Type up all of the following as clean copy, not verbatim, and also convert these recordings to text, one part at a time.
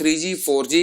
3G 4G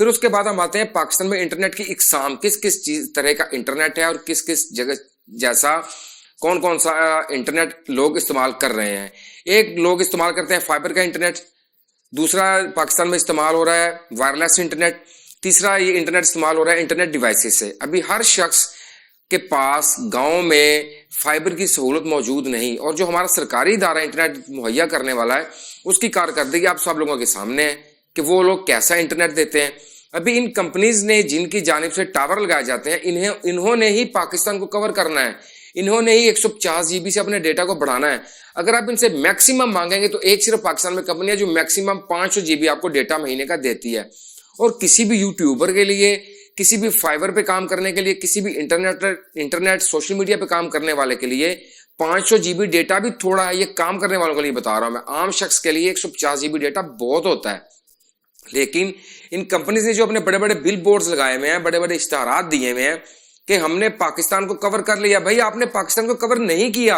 پھر اس کے بعد ہم آتے ہیں پاکستان میں انٹرنیٹ کی اقسام، کس کس چیز طرح کا انٹرنیٹ ہے اور کس کس جگہ جیسا کون کون سا انٹرنیٹ لوگ استعمال کر رہے ہیں۔ ایک لوگ استعمال کرتے ہیں فائبر کا انٹرنیٹ، دوسرا پاکستان میں استعمال ہو رہا ہے وائرلیس انٹرنیٹ، تیسرا یہ انٹرنیٹ استعمال ہو رہا ہے انٹرنیٹ ڈیوائسز سے۔ ابھی ہر شخص کے پاس گاؤں میں فائبر کی سہولت موجود نہیں، اور جو ہمارا سرکاری ادارہ انٹرنیٹ مہیا کرنے والا ہے اس کی کارکردگی آپ سب لوگوں کے سامنے ہے کہ وہ لوگ کیسا انٹرنیٹ دیتے ہیں۔ ابھی ان کمپنیز نے جن کی جانب سے ٹاور لگائے جاتے ہیں انہوں نے ہی پاکستان کو کور کرنا ہے، انہوں نے ہی 150 GB سے اپنے ڈیٹا کو بڑھانا ہے۔ اگر آپ ان سے میکسیمم مانگیں گے تو ایک صرف پاکستان میں کمپنی ہے جو میکسیمم 500 GB آپ کو ڈیٹا مہینے کا دیتی ہے، اور کسی بھی یوٹیوبر کے لیے، کسی بھی فائبر پہ کام کرنے کے لیے، کسی بھی انٹرنیٹ سوشل میڈیا پہ کام کرنے والے کے لیے 500 GB ڈیٹا بھی تھوڑا ہے۔ یہ کام کرنے والوں کے لیے بتا رہا ہوں میں، عام شخص کے لیے 150 GB ڈیٹا بہت ہوتا ہے۔ لیکن ان کمپنیز نے جو اپنے بڑے بڑے بل بورڈز لگائے ہوئے ہیں، بڑے بڑے اشتہارات دیے ہوئے ہیں کہ ہم نے پاکستان کو کور کر لیا، بھائی آپ نے پاکستان کو کور نہیں کیا۔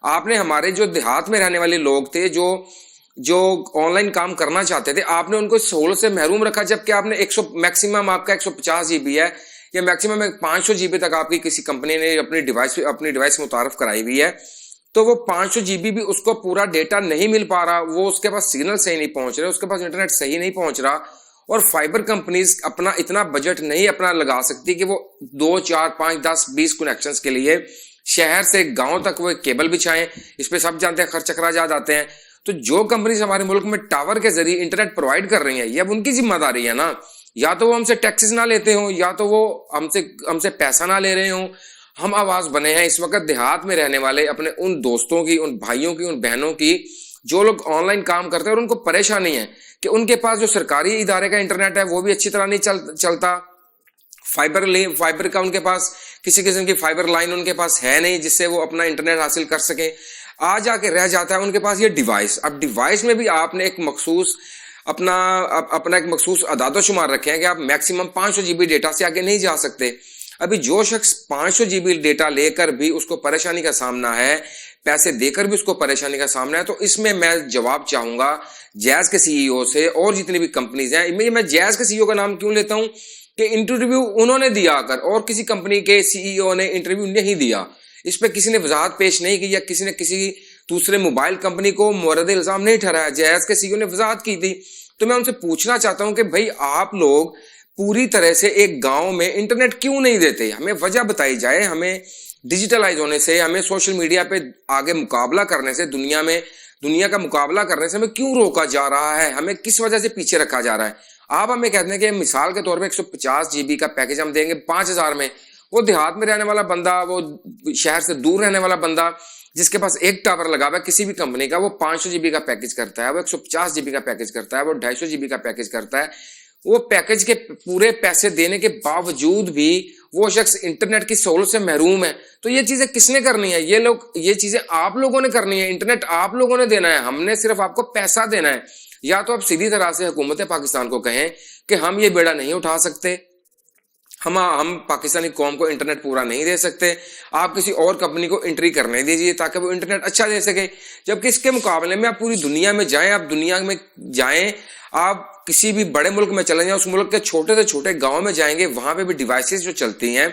آپ نے ہمارے جو دیہات میں رہنے والے لوگ تھے جو آن لائن کام کرنا چاہتے تھے، آپ نے ان کو سہولت سے محروم رکھا، جبکہ آپ نے میکسیمم آپ کا 150 GB ہے یا میکسیمم 500 GB تک آپ کی کسی کمپنی نے اپنی ڈیوائس متعارف کرائی ہوئی ہے، تو وہ 500 GB بھی اس کو پورا ڈیٹا نہیں مل پا رہا، وہ اس کے پاس سگنل صحیح نہیں پہنچ رہے، اس کے پاس انٹرنیٹ صحیح نہیں پہنچ رہا، اور فائبر کمپنیز اپنا اتنا بجٹ نہیں اپنا لگا سکتی کہ وہ 2 4 5 10 20 کنیکشنز کے لیے شہر سے گاؤں تک وہ کیبل بچھائیں۔ اس پہ سب جانتے ہیں خرچ اخراجات آتے ہیں۔ تو جو کمپنیز ہمارے ملک میں ٹاور کے ذریعے انٹرنیٹ پرووائڈ کر رہی ہیں، یہ اب ان کی ذمہ داری ہے نا، یا تو وہ ہم سے ٹیکسز نہ لیتے ہوں، یا تو وہ ہم سے پیسہ نہ لے رہے ہوں۔ ہم آواز بنے ہیں اس وقت دیہات میں رہنے والے اپنے ان دوستوں کی، ان بھائیوں کی، ان بہنوں کی جو لوگ آن لائن کام کرتے ہیں اور ان کو پریشانی ہے کہ ان کے پاس جو سرکاری ادارے کا انٹرنیٹ ہے وہ بھی اچھی طرح نہیں چلتا، فائبر کا ان کے پاس کسی قسم کی فائبر لائن ان کے پاس ہے نہیں جس سے وہ اپنا انٹرنیٹ حاصل کر سکیں۔ آ جا کے رہ جاتا ہے ان کے پاس یہ ڈیوائس۔ اب ڈیوائس میں بھی آپ نے ایک مخصوص اپنا ایک مخصوص اعداد و شمار رکھے ہیں کہ آپ میکسیمم 500 GB ڈیٹا سے آگے نہیں جا سکتے۔ ابھی جو شخص 500 GB ڈیٹا لے کر بھی اس کو پریشانی کا سامنا ہے، پیسے دے کر بھی اس کو پریشانی کا سامنا ہے، تو اس میں میں جواب چاہوں گا جیز کے CEO سے اور جتنی بھی کمپنیز ہیں۔ میں جیز کے CEO کا نام کیوں لیتا ہوں کہ انٹرویو انہوں نے دیا کر، اور کسی کمپنی کے CEO نے انٹرویو نہیں دیا، اس پہ کسی نے وضاحت پیش نہیں کی، یا کسی نے کسی دوسرے موبائل کمپنی کو مورد الزام نہیں ٹھہرایا، جیز کے CEO نے وضاحت کی تھی۔ تو میں ان سے پوچھنا چاہتا ہوں کہ بھائی آپ لوگ پوری طرح سے ایک گاؤں میں انٹرنیٹ کیوں نہیں دیتے؟ ہمیں وجہ بتائی جائے۔ ہمیں ڈیجیٹلائز ہونے سے، ہمیں سوشل میڈیا پہ آگے مقابلہ کرنے سے، دنیا کا مقابلہ کرنے سے ہمیں کیوں روکا جا رہا ہے؟ ہمیں کس وجہ سے پیچھے رکھا جا رہا ہے؟ آپ ہمیں کہتے ہیں کہ مثال کے طور پہ 150 GB کا پیکج ہم دیں گے 5000 میں، وہ دیہات میں رہنے والا بندہ، وہ شہر سے دور رہنے والا بندہ جس کے پاس ایک ٹاور لگا ہوا ہے کسی بھی کمپنی کا، وہ 500 GB کا پیکج کرتا ہے، وہ 150 GB کا پیکج کرتا ہے، وہ 250 GB کا پیکج کرتا ہے۔ وہ پیکج کے پورے پیسے دینے کے باوجود بھی وہ شخص انٹرنیٹ کی سہولت سے محروم ہے۔ تو یہ چیزیں کس نے کرنی ہے؟ یہ چیزیں آپ لوگوں نے کرنی ہے، انٹرنیٹ آپ لوگوں نے دینا ہے، ہم نے صرف آپ کو پیسہ دینا ہے۔ یا تو آپ سیدھی طرح سے حکومت پاکستان کو کہیں کہ ہم یہ بیڑا نہیں اٹھا سکتے، ہم پاکستانی قوم کو انٹرنیٹ پورا نہیں دے سکتے، آپ کسی اور کمپنی کو انٹری کرنے دیجیے تاکہ وہ انٹرنیٹ اچھا دے سکے۔ جبکہ اس کے مقابلے میں آپ پوری دنیا میں جائیں، آپ کسی بھی بڑے ملک میں چلیں جائیں، اس ملک کے چھوٹے سے چھوٹے گاؤں میں جائیں گے، وہاں پہ بھی ڈیوائسز جو چلتی ہیں،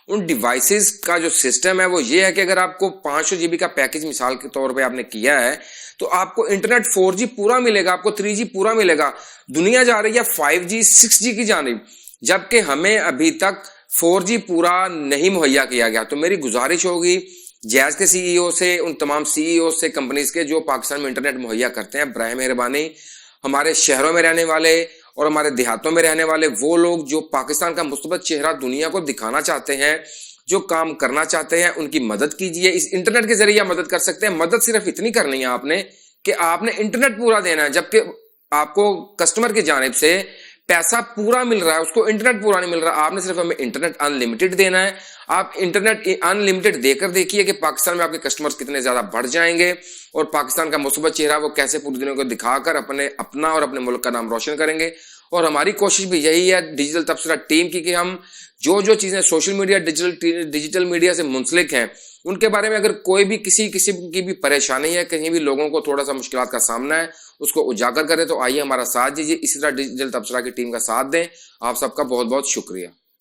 ان ڈیوائسز کا جو سسٹم ہے وہ یہ ہے کہ اگر آپ کو 500 GB کا پیکج مثال کے طور پہ آپ نے کیا ہے تو آپ کو انٹرنیٹ 4G پورا ملے گا، آپ کو 3G پورا ملے گا۔ دنیا جا رہی ہے 5G 6G کی جانب، جبکہ ہمیں ابھی تک 4G پورا نہیں مہیا کیا گیا۔ تو میری گزارش ہوگی جیز کے CEO سے، ان تمام CEO سے کمپنیز کے جو پاکستان میں انٹرنیٹ مہیا کرتے ہیں، براہ مہربانی ہمارے شہروں میں رہنے والے اور ہمارے دیہاتوں میں رہنے والے وہ لوگ جو پاکستان کا مثبت چہرہ دنیا کو دکھانا چاہتے ہیں، جو کام کرنا چاہتے ہیں، ان کی مدد کیجیے۔ اس انٹرنیٹ کے ذریعے مدد کر سکتے ہیں۔ مدد صرف اتنی کرنی ہے آپ نے کہ آپ نے انٹرنیٹ پورا دینا ہے، جبکہ آپ کو کسٹمر کی جانب سے پیسہ پورا مل رہا ہے، اس کو انٹرنیٹ پورا نہیں مل رہا۔ آپ نے صرف ہمیں انٹرنیٹ ان لمیٹڈ دینا ہے۔ آپ انٹرنیٹ ان لمیٹڈ دے کر دیکھیے کہ پاکستان میں آپ کے کسٹمرز کتنے زیادہ بڑھ جائیں گے، اور پاکستان کا مثبت چہرہ وہ کیسے پوری دنیا کو دکھا کر اپنا اور اپنے ملک کا نام روشن کریں گے۔ اور ہماری کوشش بھی یہی ہے ڈیجیٹل تبصرہ ٹیم کی کہ ہم جو چیزیں سوشل میڈیا ڈیجیٹل میڈیا سے منسلک ہیں ان کے بارے میں اگر کوئی بھی کسی قسم کی بھی پریشانی ہے، کہیں بھی لوگوں کو تھوڑا سا مشکلات کا سامنا ہے، اس کو اجاگر کریں، تو آئیے ہمارا ساتھ دیجیے، اسی طرح ڈیجیٹل تبصرہ کی ٹیم کا ساتھ دیں۔ آپ سب کا بہت بہت شکریہ۔